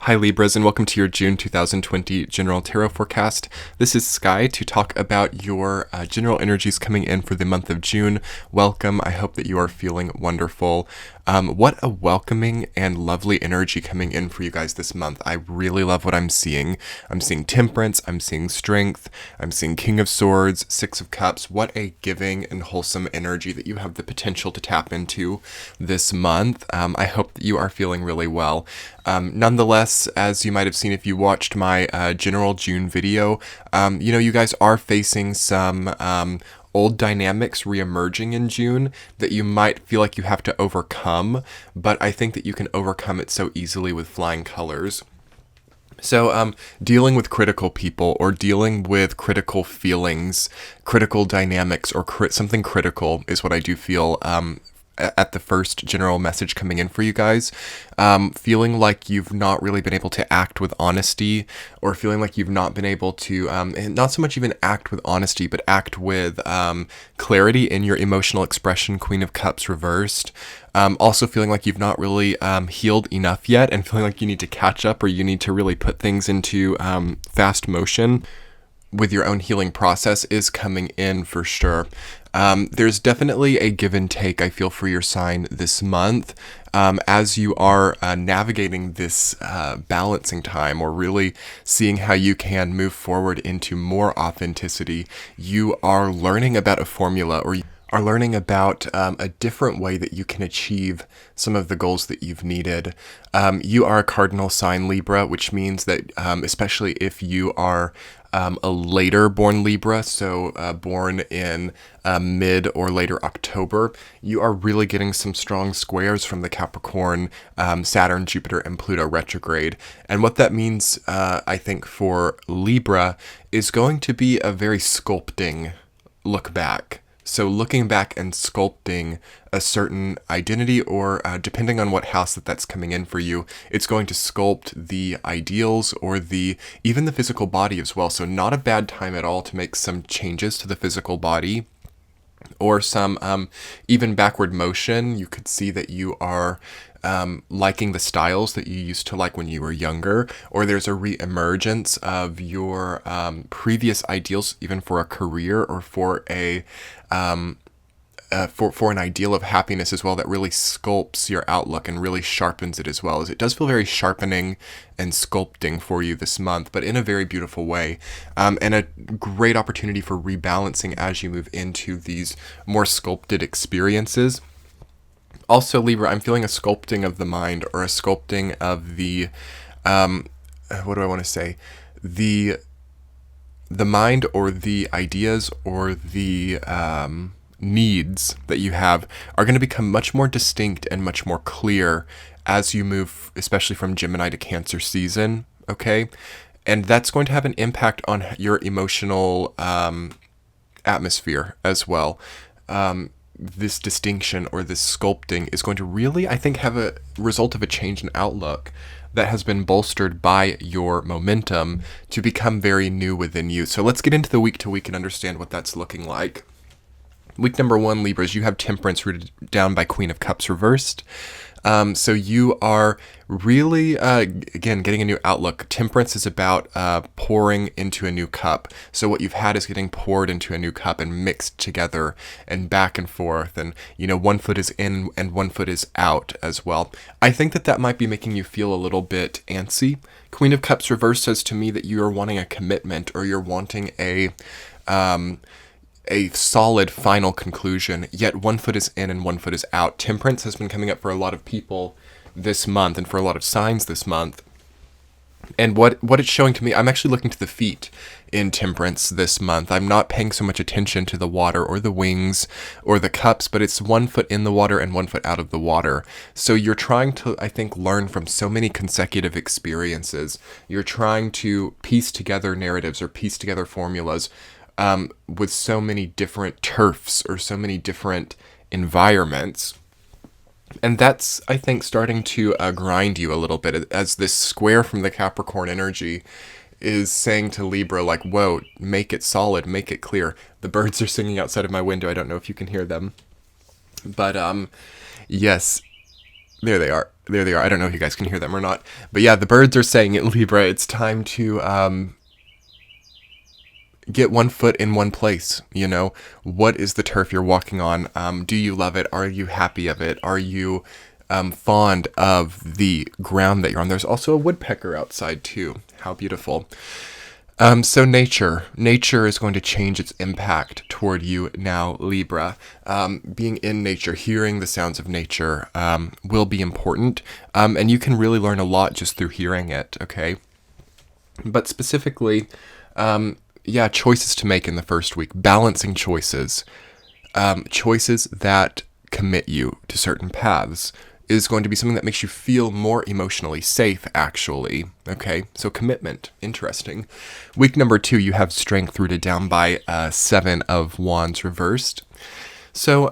Hi Libras, and welcome to your June 2020 General Tarot Forecast. This is Sky to talk about your general energies coming in for the month of June. Welcome. I hope that you are feeling wonderful. What a welcoming and lovely energy coming in for you guys this month. I really love what I'm seeing. I'm seeing Temperance, I'm seeing Strength, I'm seeing King of Swords, Six of Cups. What a giving and wholesome energy that you have the potential to tap into this month. I hope that you are feeling really well. Nonetheless, as you might have seen if you watched my general June video, you guys are facing some old dynamics reemerging in June that you might feel like you have to overcome, but I think that you can overcome it so easily with flying colors. So, dealing with critical people or dealing with critical feelings, critical dynamics, or something critical is what I do feel at the first general message coming in for you guys. Feeling like you've not really been able to act with honesty, or feeling like you've not been able to, not so much even act with honesty, but act with clarity in your emotional expression, Queen of Cups reversed. Also feeling like you've not really healed enough yet, and feeling like you need to catch up, or you need to really put things into fast motion with your own healing process is coming in for sure. There's definitely a give and take, I feel, for your sign this month. As you are navigating this balancing time, or really seeing how you can move forward into more authenticity, you are learning about a formula, or are learning about a different way that you can achieve some of the goals that you've needed. You are a cardinal sign Libra, which means that especially if you are a later born Libra, so born in mid or later October, you are really getting some strong squares from the Capricorn, Saturn, Jupiter, and Pluto retrograde. And what that means, I think, for Libra is going to be a very sculpting look back. So looking back and sculpting a certain identity, or depending on what house that's coming in for you, it's going to sculpt the ideals or even the physical body as well. So not a bad time at all to make some changes to the physical body, or some even backward motion. You could see that you are liking the styles that you used to like when you were younger, or there's a re-emergence of your previous ideals, even for a career, or for a for an ideal of happiness as well, that really sculpts your outlook and really sharpens it as well. As it does feel very sharpening and sculpting for you this month, but in a very beautiful way, and a great opportunity for rebalancing as you move into these more sculpted experiences. Also, Libra, I'm feeling a sculpting of the mind, or a sculpting of the, what do I want to say? The mind, or the ideas, or the needs that you have are going to become much more distinct and much more clear as you move, especially from Gemini to Cancer season, okay? And that's going to have an impact on your emotional atmosphere as well. This distinction, or this sculpting, is going to really, I think, have a result of a change in outlook that has been bolstered by your momentum to become very new within you. So let's get into the week to week and understand what that's looking like. Week number 1, Libras, you have Temperance rooted down by Queen of Cups reversed. So you are really, again, getting a new outlook. Temperance is about pouring into a new cup. So what you've had is getting poured into a new cup and mixed together and back and forth. And, one foot is in and one foot is out as well. I think that might be making you feel a little bit antsy. Queen of Cups reversed says to me that you are wanting a commitment, or you're wanting a solid final conclusion, yet one foot is in and one foot is out. Temperance has been coming up for a lot of people this month, and for a lot of signs this month. And what it's showing to me, I'm actually looking to the feet in Temperance this month. I'm not paying so much attention to the water or the wings or the cups, but it's one foot in the water and one foot out of the water. So you're trying to, I think, learn from so many consecutive experiences. You're trying to piece together narratives, or piece together formulas, with so many different turfs, or so many different environments. And that's, I think, starting to grind you a little bit, as this square from the Capricorn energy is saying to Libra, like, whoa, make it solid, make it clear. The birds are singing outside of my window. I don't know if you can hear them. But, yes, there they are. There they are. I don't know if you guys can hear them or not. But yeah, the birds are saying it, Libra. It's time to get one foot in one place. You know, what is the turf you're walking on? Do you love it? Are you happy of it? Are you fond of the ground that you're on? There's also a woodpecker outside too. How beautiful. So nature is going to change its impact toward you now, Libra. Being in nature, hearing the sounds of nature will be important. And you can really learn a lot just through hearing it, okay? But specifically, choices to make in the first week. Balancing choices. Choices that commit you to certain paths is going to be something that makes you feel more emotionally safe, actually. Okay, so commitment. Interesting. Week number 2, you have strength rooted down by 7 of Wands reversed. So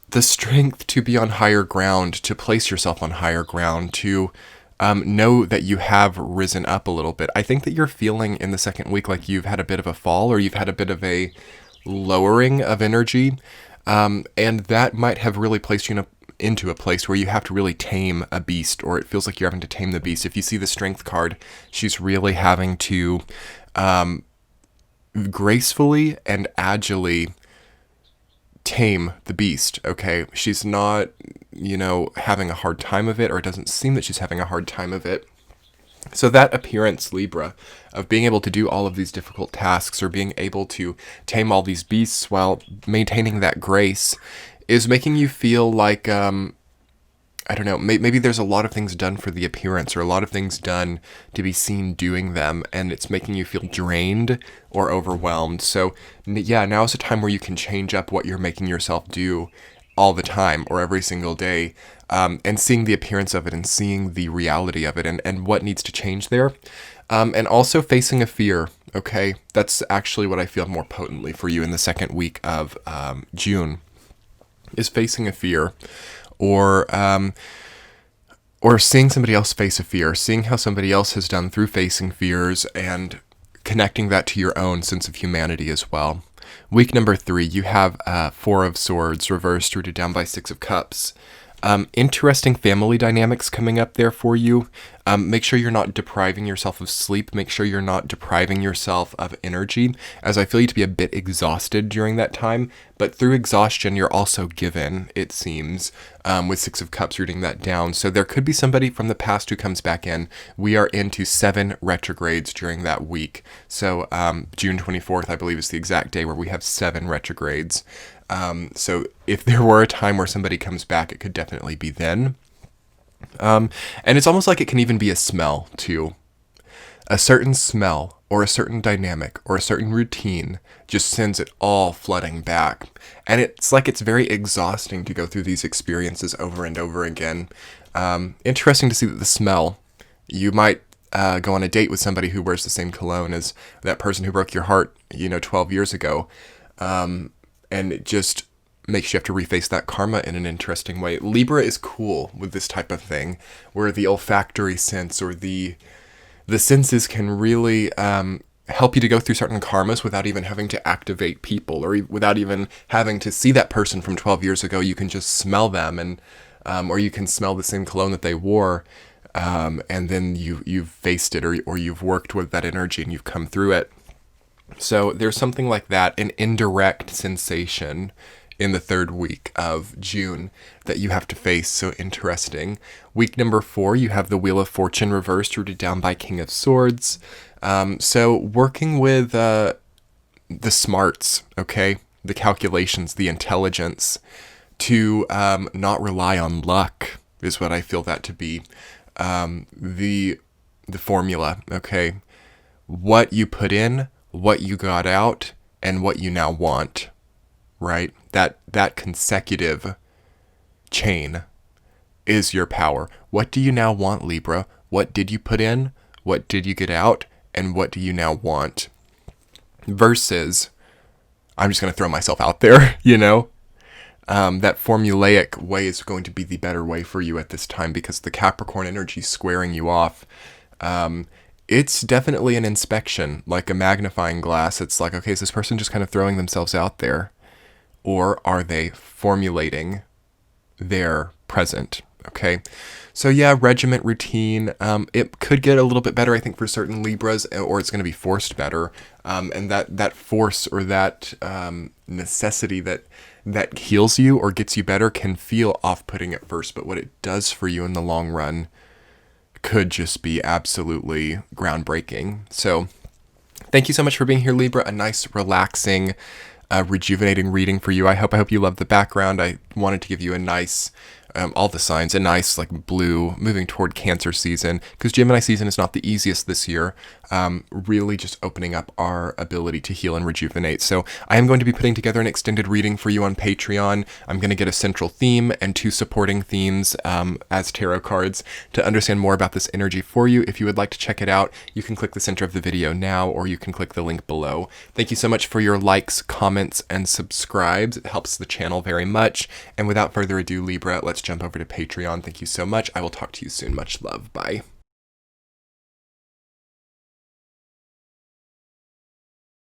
the strength to be on higher ground, to place yourself on higher ground, to know that you have risen up a little bit. I think that you're feeling in the second week like you've had a bit of a fall, or you've had a bit of a lowering of energy. And that might have really placed you into a place where you have to really tame a beast, or it feels like you're having to tame the beast. If you see the strength card, she's really having to gracefully and agilely tame the beast, okay? She's not, having a hard time of it, or it doesn't seem that she's having a hard time of it. So that appearance, Libra, of being able to do all of these difficult tasks, or being able to tame all these beasts while maintaining that grace, is making you feel like, I don't know, maybe there's a lot of things done for the appearance, or a lot of things done to be seen doing them, and it's making you feel drained or overwhelmed. So yeah, now is a time where you can change up what you're making yourself do all the time, or every single day, and seeing the appearance of it, and seeing the reality of it, and what needs to change there. And also facing a fear, okay? That's actually what I feel more potently for you in the second week of June, is facing a fear, or seeing somebody else face a fear, seeing how somebody else has done through facing fears, and connecting that to your own sense of humanity as well. Week number 3, you have 4 of Swords reversed, rooted down by 6 of Cups. Interesting family dynamics coming up there for you. Make sure you're not depriving yourself of sleep. Make sure you're not depriving yourself of energy, as I feel you to be a bit exhausted during that time. But through exhaustion, you're also given, it seems, with 6 of Cups rooting that down. So there could be somebody from the past who comes back in. We are into 7 retrogrades during that week. So June 24th, I believe, is the exact day where we have 7 retrogrades. So if there were a time where somebody comes back, it could definitely be then. And it's almost like it can even be a smell too. A certain smell, or a certain dynamic, or a certain routine just sends it all flooding back. And it's like it's very exhausting to go through these experiences over and over again. Interesting to see that the smell, you might go on a date with somebody who wears the same cologne as that person who broke your heart, 12 years ago. And it just makes you have to reface that karma in an interesting way. Libra is cool with this type of thing, where the olfactory sense, or the senses can really help you to go through certain karmas without even having to activate people, or without even having to see that person from 12 years ago. You can just smell them, and or you can smell the same cologne that they wore, and then you've faced it, or you've worked with that energy and you've come through it. So there's something like that, an indirect sensation in the third week of June that you have to face. So interesting. Week number 4, you have the Wheel of Fortune reversed, rooted down by King of Swords. So working with the smarts, okay, the calculations, the intelligence, to not rely on luck is what I feel that to be. The formula, okay, what you put in, what you got out, and what you now want, right? That consecutive chain is your power. What do you now want, Libra? What did you put in? What did you get out? And what do you now want? Versus, I'm just going to throw myself out there, that formulaic way is going to be the better way for you at this time, because the Capricorn energy squaring you off. It's definitely an inspection, like a magnifying glass. It's like, okay, is this person just kind of throwing themselves out there? Or are they formulating their present? Okay. So yeah, regiment routine. It could get a little bit better, I think, for certain Libras, or it's going to be forced better. And that force or that necessity that heals you or gets you better can feel off-putting at first, but what it does for you in the long run could just be absolutely groundbreaking. So thank you so much for being here, Libra. A nice, relaxing, rejuvenating reading for you. I hope you love the background. I wanted to give you a nice, all the signs, a nice like blue moving toward Cancer season, because Gemini season is not the easiest this year. Really just opening up our ability to heal and rejuvenate. So I am going to be putting together an extended reading for you on Patreon. I'm going to get a central theme and 2 supporting themes as tarot cards to understand more about this energy for you. If you would like to check it out, you can click the center of the video now, or you can click the link below. Thank you so much for your likes, comments, and subscribes. It helps the channel very much. And without further ado, Libra, let's jump over to Patreon. Thank you so much. I will talk to you soon. Much love. Bye.